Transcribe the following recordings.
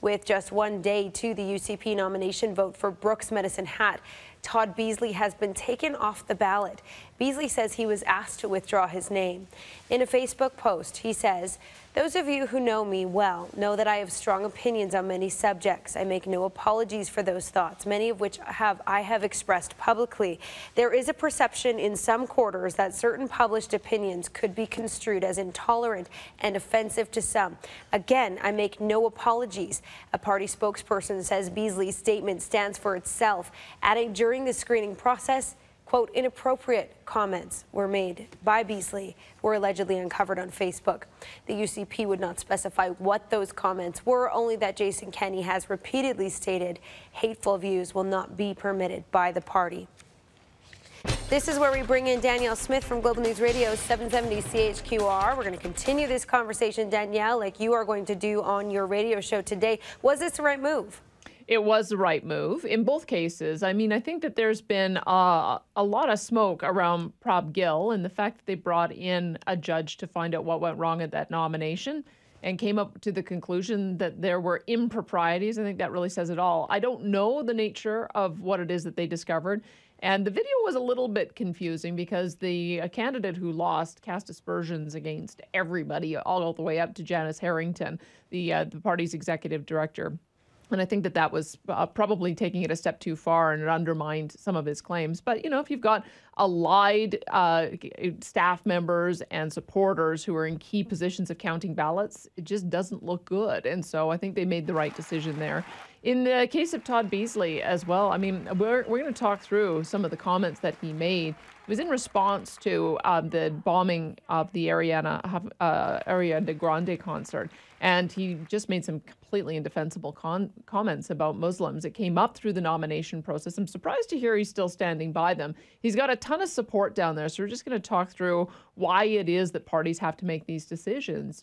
With just one day to the UCP nomination vote for Brooks Medicine Hat, Todd Beasley has been taken off the ballot. Beasley says he was asked to withdraw his name. In a Facebook post, he says, "Those of you who know me well know that I have strong opinions on many subjects. I make no apologies for those thoughts, many of which I have expressed publicly. There is a perception in some quarters that certain published opinions could be construed as intolerant and offensive to some. Again, I make no apologies." A party spokesperson says Beasley's statement stands for itself, adding during the screening process, quote, "inappropriate comments were made by Beasley were allegedly uncovered on Facebook." The UCP would not specify what those comments were, only that Jason Kenney has repeatedly stated hateful views will not be permitted by the party. This is where we bring in Danielle Smith from Global News Radio 770 CHQR. We're going to continue this conversation, Danielle, like you are going to do on your radio show today. Was this the right move? It was the right move in both cases. I mean, I think that there's been a lot of smoke around Prob Gill and the fact that they brought in a judge to find out what went wrong at that nomination and came up to the conclusion that there were improprieties. I think that really says it all. I don't know the nature of what it is that they discovered. And the video was a little bit confusing because the candidate who lost cast aspersions against everybody, all the way up to Janice Harrington, the party's executive director. And I think that that was probably taking it a step too far, and it undermined some of his claims. But, you know, if you've got allied staff members and supporters who are in key positions of counting ballots, it just doesn't look good. And so I think they made the right decision there. In the case of Todd Beasley as well, I mean, we're going to talk through some of the comments that he made. It was in response to the bombing of the Ariana Grande concert. And he just made some completely indefensible comments about Muslims. It came up through the nomination process. I'm surprised to hear he's still standing by them. He's got a ton of support down there. So we're just going to talk through why it is that parties have to make these decisions.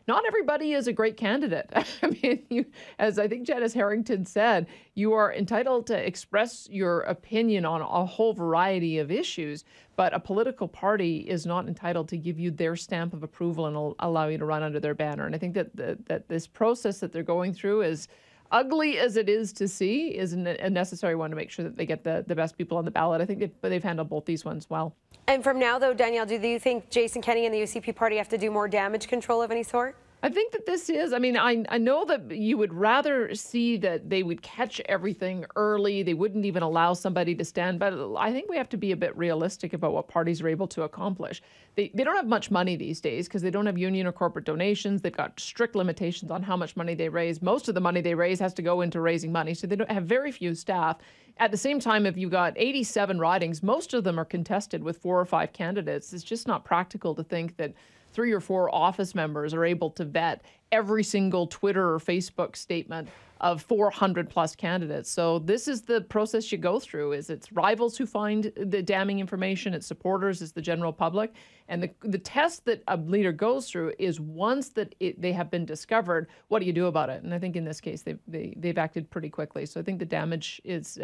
Not everybody is a great candidate. I mean, as I think Janice Harrington said, you are entitled to express your opinion on a whole variety of issues, but a political party is not entitled to give you their stamp of approval and allow you to run under their banner. And I think that this process that they're going through, is ugly as it is to see, is a necessary one to make sure that they get the best people on the ballot. I think they've handled both these ones well. And from now, though, Danielle, do you think Jason Kenney and the UCP party have to do more damage control of any sort? I think that this is, I mean, I know that you would rather see that they would catch everything early. They wouldn't even allow somebody to stand. But I think we have to be a bit realistic about what parties are able to accomplish. They don't have much money these days because they don't have union or corporate donations. They've got strict limitations on how much money they raise. Most of the money they raise has to go into raising money. So they don't have very few staff. At the same time, if you've got 87 ridings, most of them are contested with 4 or 5 candidates. It's just not practical to think that 3 or 4 office members are able to vet every single Twitter or Facebook statement of 400 plus candidates. So this is the process you go through. It's rivals who find the damning information, it's supporters, it's the general public. And the test that a leader goes through is once that they have been discovered, what do you do about it? And I think in this case, they've acted pretty quickly. So I think the damage is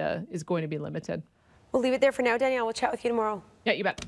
going to be limited. We'll leave it there for now, Danielle. We'll chat with you tomorrow. Yeah, you bet.